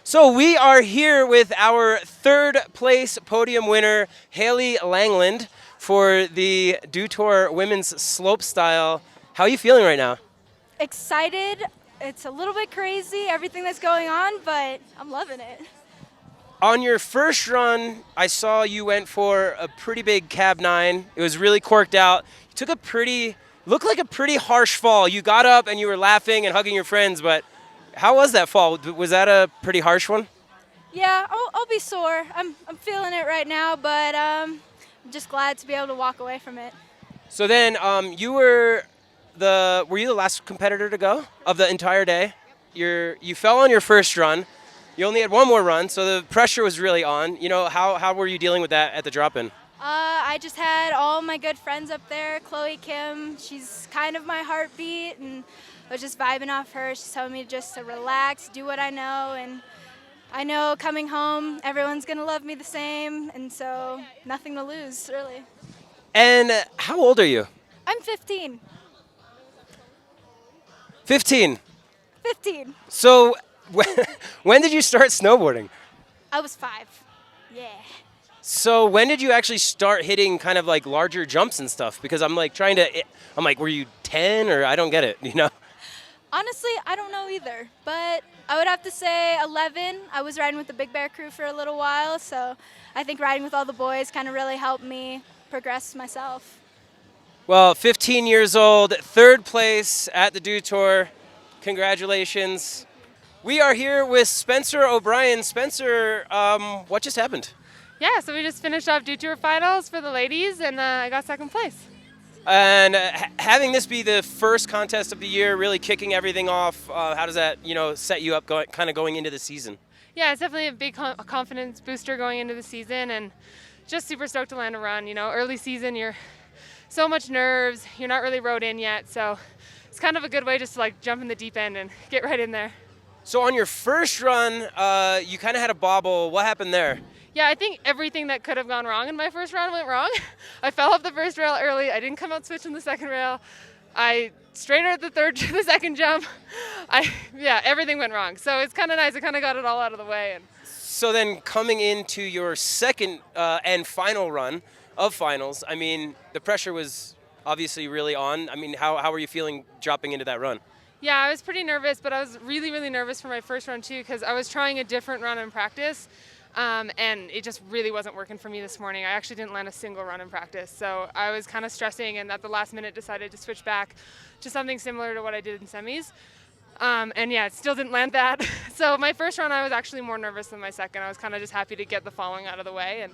So we are here with our third place podium winner, Haley Langland, for the Dew Tour Women's Slopestyle. How are you feeling right now? Excited. It's a little bit crazy, everything that's going on, but I'm loving it. On your first run, I saw you went for a pretty big cab 9. It was really corked out. You took looked like a pretty harsh fall. You got up and you were laughing and hugging your friends, but how was that fall? Was that a pretty harsh one? Yeah, I'll be sore. I'm feeling it right now, but I'm just glad to be able to walk away from it. So then were you the last competitor to go of the entire day? You fell on your first run. You only had one more run, so the pressure was really on. You know, how were you dealing with that at the drop-in? I just had all my good friends up there. Chloe Kim, she's kind of my heartbeat, and I was just vibing off her. She's telling me just to relax, do what I know, and I know coming home, everyone's going to love me the same, and so nothing to lose, really. And how old are you? I'm 15. 15. 15. So when did you start snowboarding? I was 5. Yeah. So when did you actually start hitting kind of like larger jumps and stuff? Because I'm like, were you 10 or I don't get it, you know? Honestly, I don't know either, but I would have to say 11. I was riding with the Big Bear crew for a little while, so I think riding with all the boys kind of really helped me progress myself. Well, 15 years old, third place at the Dew Tour. Congratulations. We are here with Spencer OBrien. Spencer, what just happened? Yeah, so we just finished off Dew Tour finals for the ladies, and I got second place. And having this be the first contest of the year, really kicking everything off, how does that, set you up going into the season? Yeah, it's definitely a big confidence booster going into the season, and just super stoked to land a run. You know, early season, you're so much nerves, you're not really rode in yet, so it's kind of a good way just to like jump in the deep end and get right in there. So on your first run, you kind of had a bobble. What happened there? Yeah, I think everything that could have gone wrong in my first run went wrong. I fell off the first rail early. I didn't come out switching the second rail. I straightened the second jump. Everything went wrong. So it's kind of nice. I kind of got it all out of the way. So then coming into your second and final run of finals, I mean, the pressure was obviously really on. I mean, how were you feeling dropping into that run? Yeah, I was pretty nervous, but I was really, really nervous for my first run too because I was trying a different run in practice. And it just really wasn't working for me this morning. I actually didn't land a single run in practice. So I was kind of stressing, and at the last minute decided to switch back to something similar to what I did in semis. Still didn't land that. So my first run, I was actually more nervous than my second. I was kind of just happy to get the following out of the way and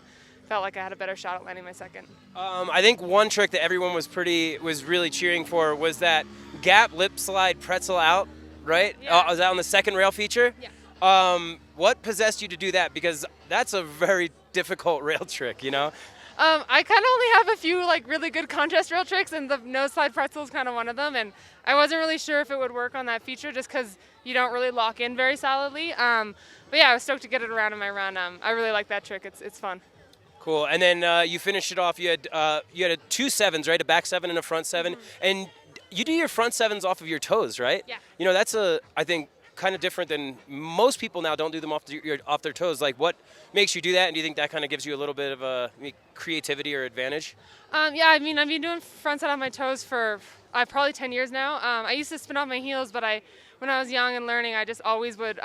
felt like I had a better shot at landing my second. I think one trick that everyone was really cheering for was that gap lip slide pretzel out, right? Yeah. Was that on the second rail feature? Yeah. What possessed you to do that? Because that's a very difficult rail trick, you know? I kind of only have a few like really good contrast rail tricks, and the nose slide pretzel is kind of one of them. And I wasn't really sure if it would work on that feature just because you don't really lock in very solidly. But yeah, I was stoked to get it around in my run. I really like that trick. It's fun. Cool. And then you finished it off. You had a 2 7s, right? A back 7 and a front 7. Mm-hmm. And you do your front 7s off of your toes, right? Yeah. You know, that's I think kind of different than most people now don't do them off their toes. Like, what makes you do that, and do you think that kind of gives you a little bit of a creativity or advantage? Yeah, I mean, I've been doing front set on my toes for probably 10 years now. I used to spin off my heels, but when I was young and learning, I just always would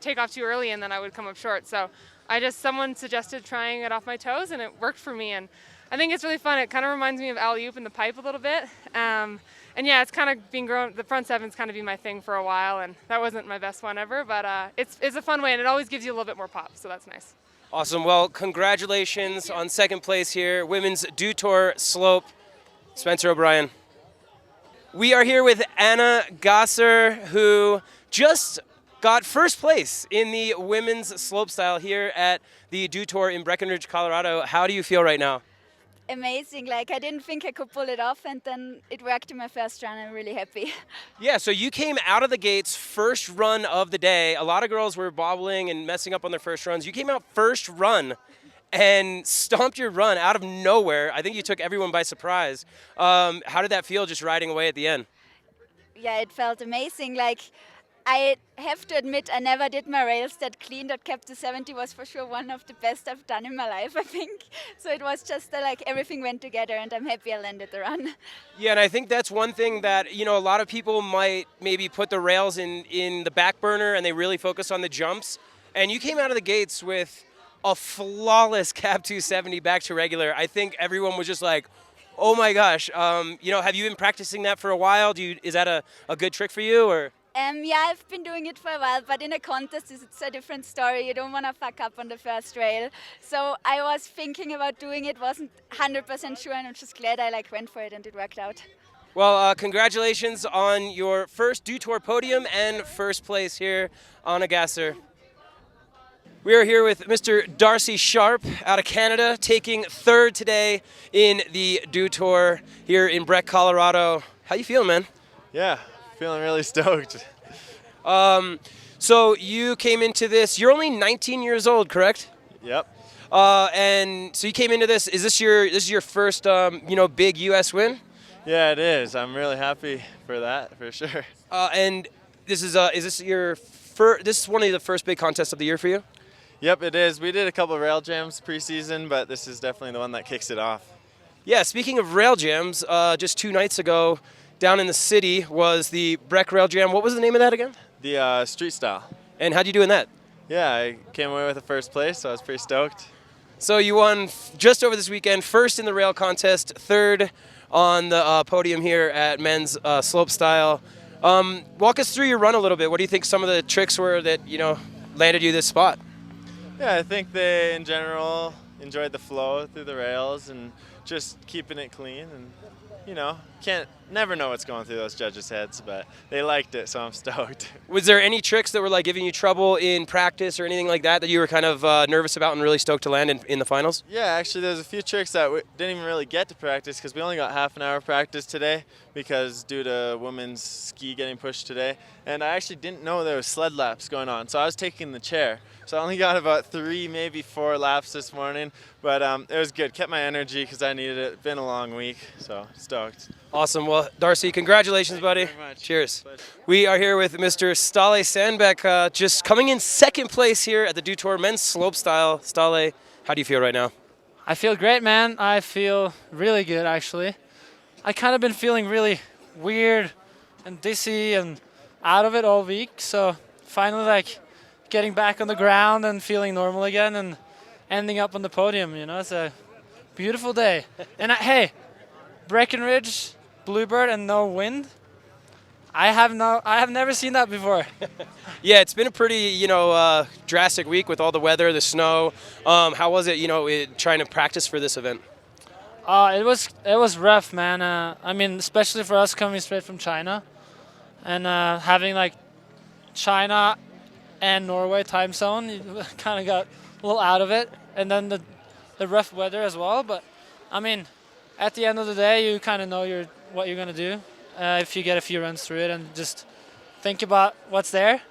take off too early, and then I would come up short. So someone suggested trying it off my toes, and it worked for me. And I think it's really fun. It kind of reminds me of alley-oop in the pipe a little bit. And yeah, it's kind of been grown. The front 7's kind of been my thing for a while, and that wasn't my best one ever, but it's a fun way, and it always gives you a little bit more pop, so that's nice. Awesome. Well, congratulations on second place here, Women's Dew Tour Slope. Spencer OBrien. We are here with Anna Gasser, who just got first place in the Women's Slopestyle here at the Dew Tour in Breckenridge, Colorado. How do you feel right now? Amazing. Like, I didn't think I could pull it off, and then it worked in my first run. I'm really happy. Yeah, so you came out of the gates first run of the day. A lot of girls were bobbling and messing up on their first runs. You came out first run and stomped your run out of nowhere. I think you took everyone by surprise. How did that feel just riding away at the end? Yeah, it felt amazing. Like, I have to admit, I never did my rails that clean. That Cap 270 was for sure one of the best I've done in my life, I think. So it was just like everything went together, and I'm happy I landed the run. Yeah, and I think that's one thing that, you know, a lot of people might maybe put the rails in the back burner and they really focus on the jumps. And you came out of the gates with a flawless Cap 270 back to regular. I think everyone was just like, oh my gosh. You know, have you been practicing that for a while? Is that a good trick for you, or? Yeah, I've been doing it for a while, but in a contest it's a different story. You don't want to fuck up on the first rail. So I was thinking about doing it, wasn't 100% sure, and I'm just glad I went for it and it worked out. Well, congratulations on your first Dew Tour podium and first place here on a Gasser. We are here with Mr. Darcy Sharp out of Canada, taking third today in the Dew Tour here in Breck, Colorado. How you feeling, man? Yeah, feeling really stoked. So you came into this, you're only 19 years old, correct? Yep. And so you came into this, is this your first, big U.S. win? Yeah, it is. I'm really happy for that, for sure. And this is one of the first big contests of the year for you? Yep, it is. We did a couple of rail jams preseason, but this is definitely the one that kicks it off. Yeah, speaking of rail jams, just 2 nights ago down in the city was the Breck Rail Jam. What was the name of that again? The street style. And how'd you do in that? Yeah, I came away with the first place, so I was pretty stoked. So you won just over this weekend, first in the rail contest, third on the podium here at men's Slopestyle. Walk us through your run a little bit. What do you think some of the tricks were that, landed you this spot? Yeah, I think they, in general, enjoyed the flow through the rails and just keeping it clean. And, never know what's going through those judges' heads, but they liked it, so I'm stoked. Was there any tricks that were giving you trouble in practice or anything like that you were kind of nervous about and really stoked to land in the finals? Yeah, actually there's a few tricks that we didn't even really get to practice because we only got half an hour of practice today because due to women's ski getting pushed today. And I actually didn't know there was sled laps going on, so I was taking the chair. So I only got about 3, maybe 4 laps this morning, but it was good. Kept my energy because I needed it. It's been a long week, so stoked. Awesome. Well, Darcy, congratulations, buddy. Thank you very much. Cheers. Pleasure. We are here with Mr. Stolley Steinbeck, just coming in second place here at the Dew Tour Men's Slopestyle. Stolley, how do you feel right now? I feel great, man. I feel really good, actually. I kind of been feeling really weird and dizzy and out of it all week, so finally, getting back on the ground and feeling normal again and ending up on the podium, it's a beautiful day. And hey, Breckenridge, Bluebird, and no wind. I have never seen that before. Yeah, it's been a pretty, drastic week with all the weather, the snow. How was it, trying to practice for this event? It was rough, man. Especially for us coming straight from China and having China and Norway time zone, you kind of got a little out of it, and then the rough weather as well. But at the end of the day, you kind of know what you're gonna do if you get a few runs through it and just think about what's there.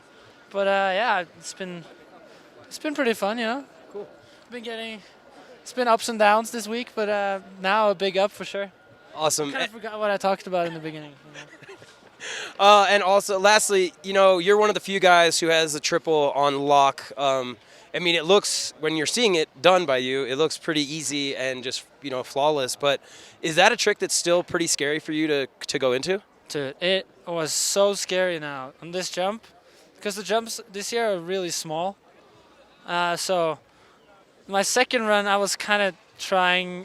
But yeah, it's been pretty fun, Cool. It's been ups and downs this week, but now a big up for sure. Awesome. I kind of forgot what I talked about in the beginning. And also, lastly, you're one of the few guys who has a triple on lock. It looks, when you're seeing it done by you, it looks pretty easy and just, flawless. But is that a trick that's still pretty scary for you to go into? Dude, it was so scary now on this jump because the jumps this year are really small. So my second run, I was kind of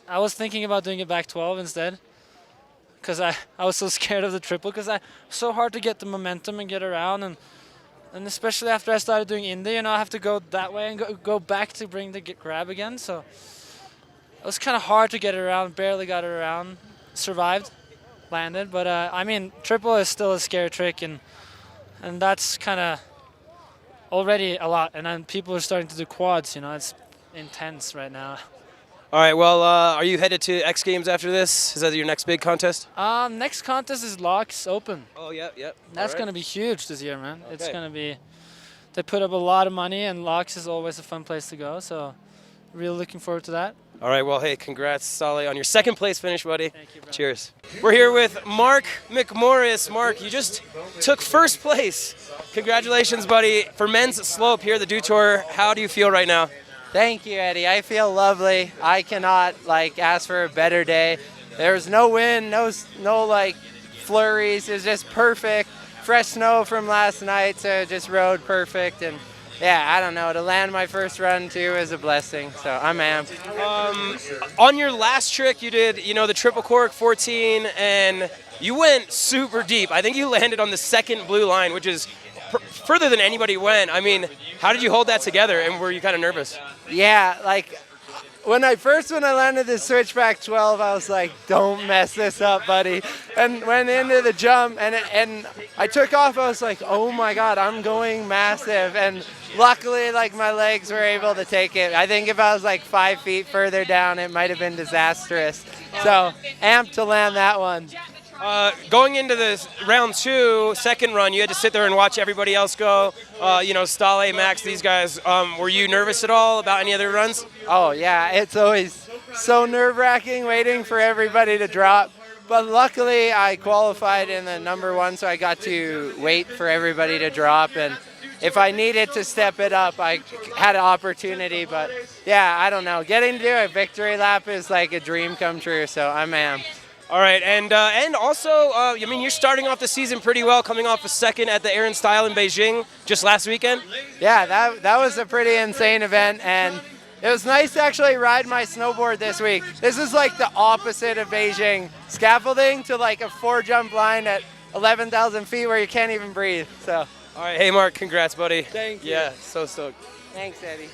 I was thinking about doing it back 12 instead. Because I was so scared of the triple because I so hard to get the momentum and get around and especially after I started doing Indy, I have to go that way and go back to bring the grab again. So it was kind of hard to get it around. Barely got it around. Survived, landed, but triple is still a scary trick and that's kind of already a lot. And then people are starting to do quads. It's intense right now. All right, well, are you headed to X Games after this? Is that your next big contest? Next contest is Locks Open. Oh, yeah. That's going to be huge this year, man. Okay. It's going to be, they put up a lot of money, and Locks is always a fun place to go, so really looking forward to that. All right, well, hey, congrats, Stolley, on your second place finish, buddy. Thank you, bro. Cheers. We're here with Mark McMorris. Mark, you just took first place. Congratulations, buddy. For men's slope here at the Dew Tour, how do you feel right now? Thank you, Eddie. I feel lovely. I cannot ask for a better day. There was no wind, no flurries. It was just perfect. Fresh snow from last night, so it just rode perfect. And yeah, I don't know. To land my first run too is a blessing. So I'm amped. On your last trick, you did, the triple cork 14, and you went super deep. I think you landed on the second blue line, which is further than anybody went. I mean, how did you hold that together, and were you kind of nervous? Yeah, when I landed the switchback 12, I was like, don't mess this up, buddy. And went into the jump, and I took off. I was like, oh my God, I'm going massive. And luckily, my legs were able to take it. I think if I was 5 feet further down, it might have been disastrous. So amped to land that one. Going into the round 2, second run, you had to sit there and watch everybody else go. Stolley, Max, these guys. Were you nervous at all about any other runs? Oh, yeah. It's always so nerve-wracking waiting for everybody to drop. But luckily, I qualified in the number 1, so I got to wait for everybody to drop. And if I needed to step it up, I had an opportunity. But, yeah, I don't know. Getting to do a victory lap is like a dream come true, so I'm amped. All right, and also, you're starting off the season pretty well, coming off a second at the Air and Style in Beijing just last weekend. Yeah, that was a pretty insane event, and it was nice to actually ride my snowboard this week. This is the opposite of Beijing. Scaffolding to a 4-jump line at 11,000 feet where you can't even breathe. So. All right, hey Mark, congrats, buddy. Thank you. Yeah, so stoked. Thanks, Eddie.